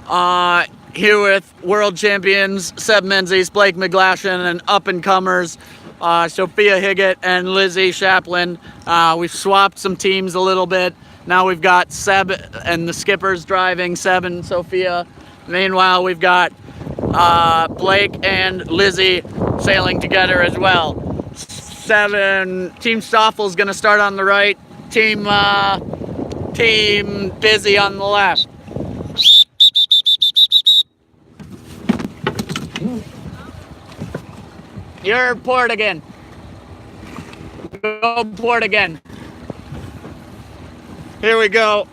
Here with world champions Seb Menzies, Blake McGlashan, and up-and-comers Sophia Higgett and Lizzie Chaplin. We've swapped some teams a little bit. Now we've got Seb and the skippers driving, Seb and Sophia. Meanwhile, we've got Blake and Lizzie sailing together as well. Team Stoffel's gonna start on the right. Team Busy on the left. You're port again. Go port again. Here we go.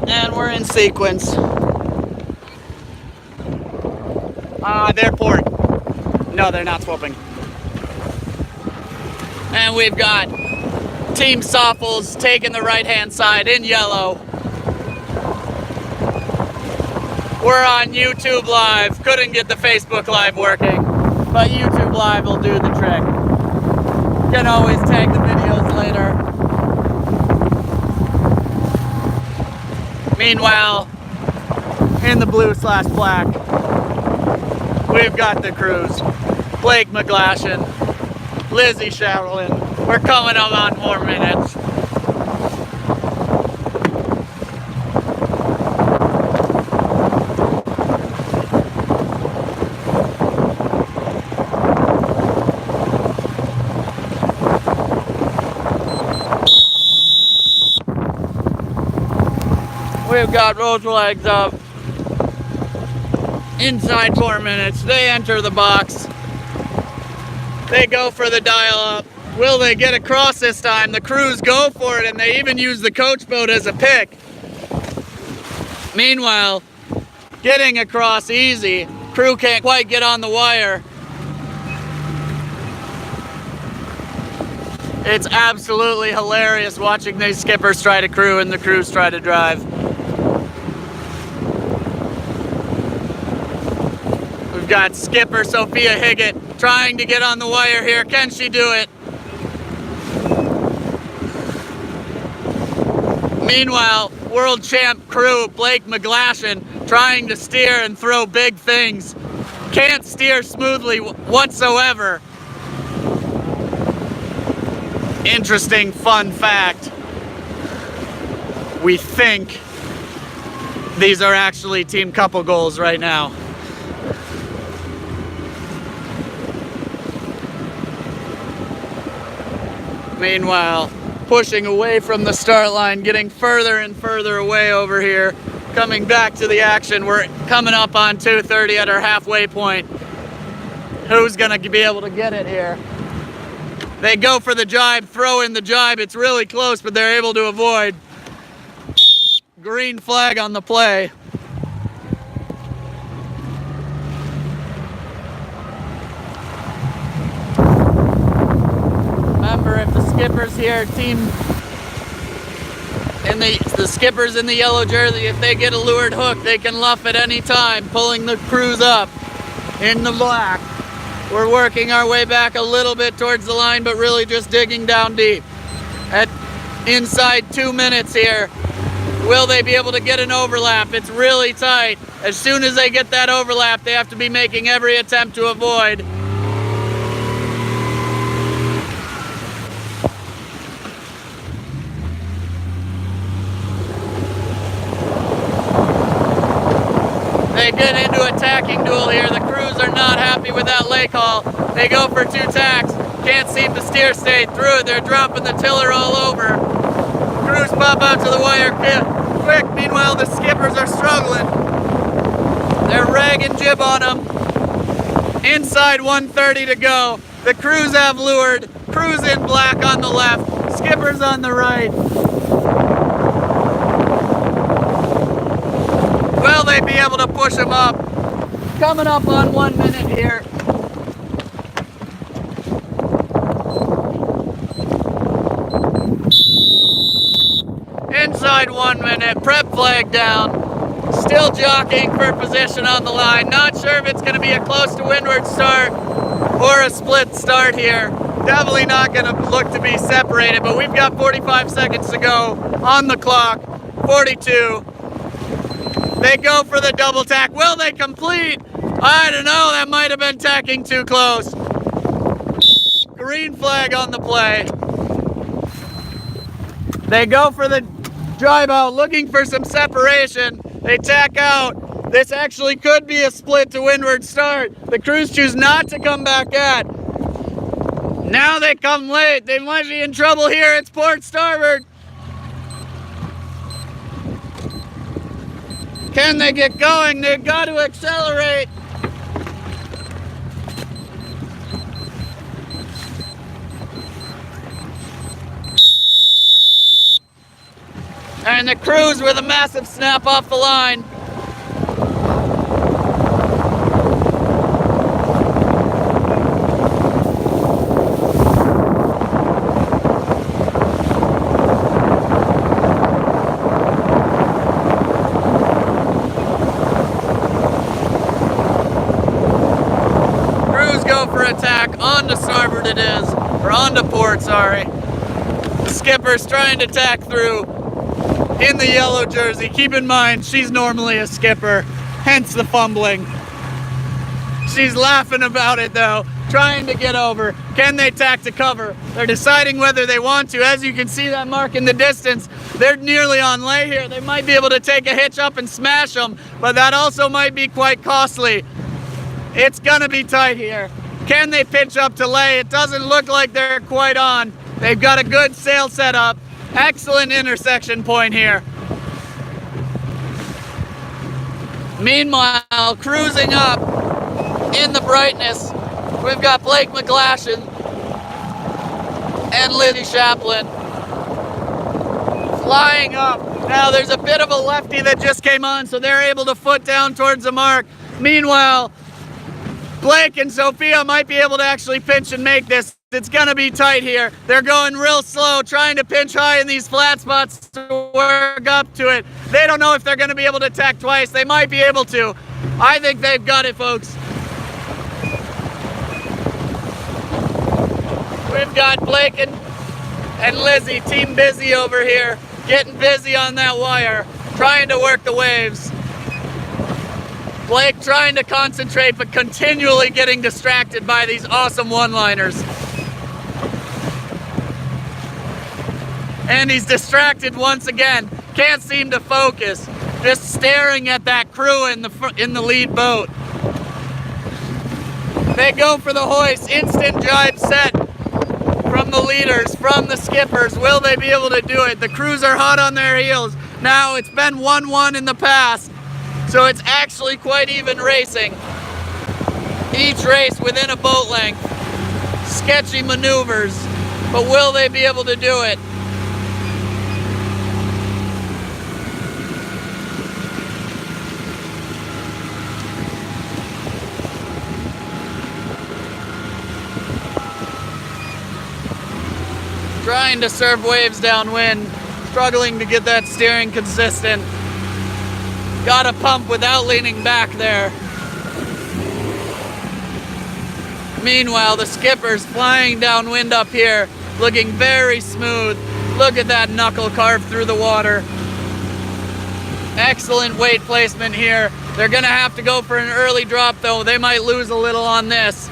And we're in sequence. They're port. No, they're not swooping. And we've got Team Soffels taking the right-hand side in yellow. We're on YouTube Live. Couldn't get the Facebook Live working, but YouTube Live will do the trick. Can always tag the videos later. Meanwhile, in the blue/black, we've got the crews. Blake McGlashan, Lizzie Chaplin. We're coming up on 4 minutes. We've got road flags up. Inside 4 minutes, they enter the box. They go for the dial-up. Will they get across this time? The crews go for it, and they even use the coach boat as a pick. Meanwhile, getting across easy. Crew can't quite get on the wire. It's absolutely hilarious watching these skippers try to crew and the crews try to drive. We've got skipper Sophia Higgett trying to get on the wire here. Can she do it? Meanwhile, world champ crew Blake McGlashan trying to steer and throw big things. Can't steer smoothly whatsoever. Interesting fun fact. We think these are actually team couple goals right now. Meanwhile, pushing away from the start line, getting further and further away over here, coming back to the action. We're coming up on 2:30 at our halfway point. Who's gonna be able to get it here? They go for the jibe, throw in the jibe. It's really close, but they're able to avoid. Green flag on the play. Remember, if the skippers here, the skippers in the yellow jersey, if they get a lured hook, they can luff at any time, pulling the crews up in the black. We're working our way back a little bit towards the line, but really just digging down deep. At inside 2 minutes here, will they be able to get an overlap? It's really tight. As soon as they get that overlap, they have to be making every attempt to avoid. They get into a tacking duel here. The crews are not happy with that lake haul. They go for 2 tacks. Can't seem to steer straight through it. They're dropping the tiller all over. Crews pop out to the wire quick. Meanwhile, the skippers are struggling. They're ragging jib on them. Inside 1:30 to go. The crews have lured. Crews in black on the left. Skippers on the right. Will they be able to push them up? Coming up on 1 minute here. Inside 1 minute, prep flag down. Still jockeying for position on the line. Not sure if it's going to be a close to windward start or a split start here. Definitely not going to look to be separated, but we've got 45 seconds to go on the clock. 42. They go for the double tack. Will they complete? I don't know. That might have been tacking too close. Green flag on the play. They go for the drive out, looking for some separation. They tack out. This actually could be a split to windward start. The crews choose not to come back at. Now they come late. They might be in trouble here. It's port starboard. Can they get going? They've got to accelerate. And the crews with a massive snap off the line. Crews go for attack. On to starboard it is. Or on to port, sorry. The skipper's trying to tack through. In the yellow jersey. Keep in mind, she's normally a skipper, hence the fumbling. She's laughing about it though, trying to get over. Can they tack to cover? They're deciding whether they want to. As you can see that mark in the distance, they're nearly on lay here. They might be able to take a hitch up and smash them, but that also might be quite costly. It's gonna be tight here. Can they pitch up to lay? It doesn't look like they're quite on. They've got a good sail set up. Excellent intersection point here. Meanwhile, cruising up in the brightness, we've got Blake McGlashan and Lizzie Chaplin flying up. Now there's a bit of a lefty that just came on, so they're able to foot down towards the mark. Meanwhile, Blake and Sophia might be able to actually pinch and make this. It's gonna be tight here. They're going real slow, trying to pinch high in these flat spots to work up to it. They don't know if they're gonna be able to tack twice. They might be able to. I think they've got it, folks. We've got Blake and Lizzie, team busy over here, getting busy on that wire, trying to work the waves. Blake trying to concentrate, but continually getting distracted by these awesome one-liners. And he's distracted once again. Can't seem to focus. Just staring at that crew in the lead boat. They go for the hoist. Instant jibe set from the leaders, from the skippers. Will they be able to do it? The crews are hot on their heels. Now it's been 1-1 in the past, so it's actually quite even racing. Each race within a boat length. Sketchy maneuvers, but will they be able to do it? Trying to surf waves downwind, struggling to get that steering consistent. Got to pump without leaning back there. Meanwhile, the skipper's flying downwind up here, looking very smooth. Look at that knuckle carved through the water. Excellent weight placement here. They're gonna have to go for an early drop though. They might lose a little on this.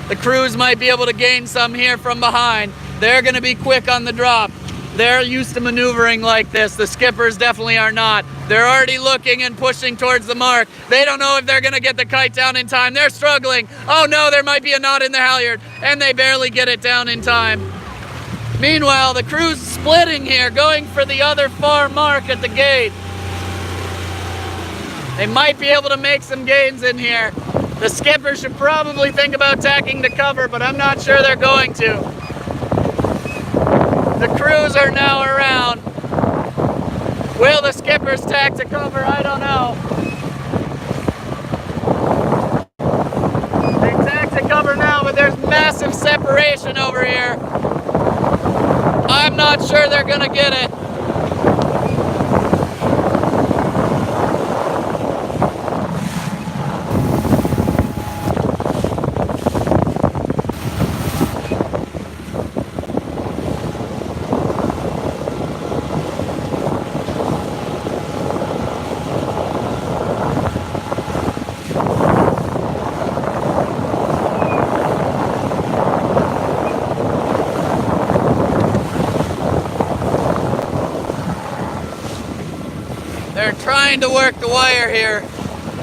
The crews might be able to gain some here from behind. They're gonna be quick on the drop. They're used to maneuvering like this. The skippers definitely are not. They're already looking and pushing towards the mark. They don't know if they're gonna get the kite down in time. They're struggling. Oh no, there might be a knot in the halyard, and they barely get it down in time. Meanwhile, the crew's splitting here, going for the other far mark at the gate. They might be able to make some gains in here. The skipper should probably think about tacking to cover, but I'm not sure they're going to. The crews are now around. Will the skippers tack to cover? I don't know. They tack to cover now, but there's massive separation over here. I'm not sure they're gonna get it. trying to work the wire here.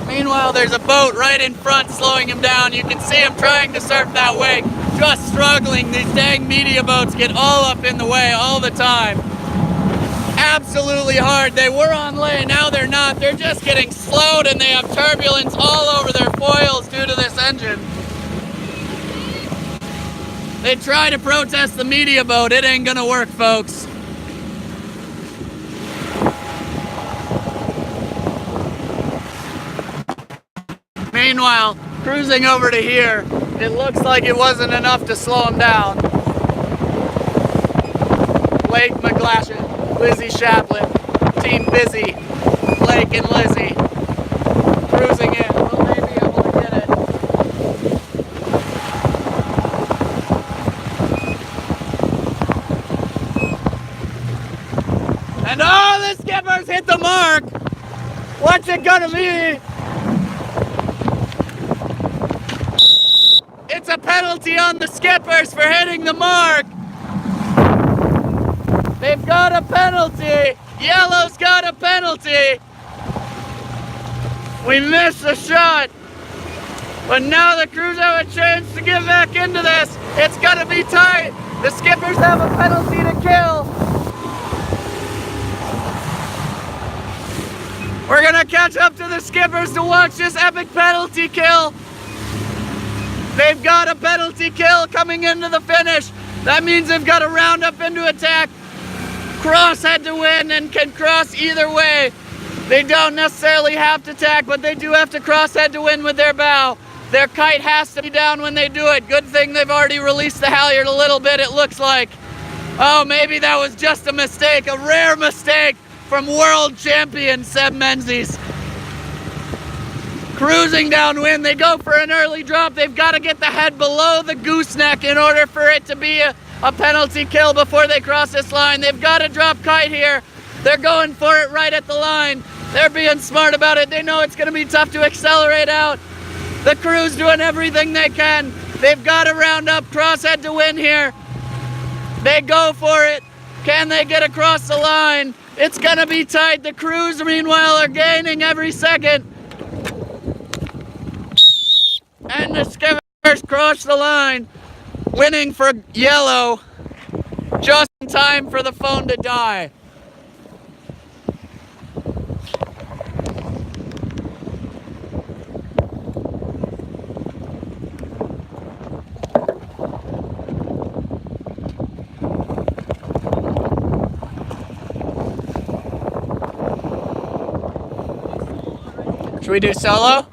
Meanwhile, there's a boat right in front slowing him down. You can see him trying to surf that wake, just struggling. These dang media boats get all up in the way all the time. Absolutely hard. They were on lay, now they're not. They're just getting slowed and they have turbulence all over their foils due to this engine. They try to protest the media boat. It ain't gonna work, folks. Meanwhile, cruising over to here, it looks like it wasn't enough to slow him down. Blake McGlashan, Lizzie Shaplin, Team Busy, Blake and Lizzie, cruising in. Will they be able to get it? And oh, the skipper's hit the mark! What's it gonna be? It's a penalty on the skippers for hitting the mark. They've got a penalty. Yellow's got a penalty. We missed the shot. But now the crews have a chance to get back into this. It's gonna be tight. The skippers have a penalty to kill. We're gonna catch up to the skippers to watch this epic penalty kill. They've got a penalty kill coming into the finish. That means they've got to round up into attack. Cross head to win and can cross either way. They don't necessarily have to tack, but they do have to cross head to win with their bow. Their kite has to be down when they do it. Good thing they've already released the halyard a little bit, it looks like. Oh, maybe that was just a mistake, a rare mistake from world champion Seb Menzies. Cruising downwind, they go for an early drop. They've got to get the head below the gooseneck in order for it to be a penalty kill before they cross this line. They've got to drop kite here. They're going for it right at the line. They're being smart about it. They know it's going to be tough to accelerate out. The crew's doing everything they can. They've got to round up, cross head to win here. They go for it. Can they get across the line? It's going to be tight. The crews, meanwhile, are gaining every second. And the skippers cross the line, winning for Yellow, just in time for the phone to die. Should we do solo?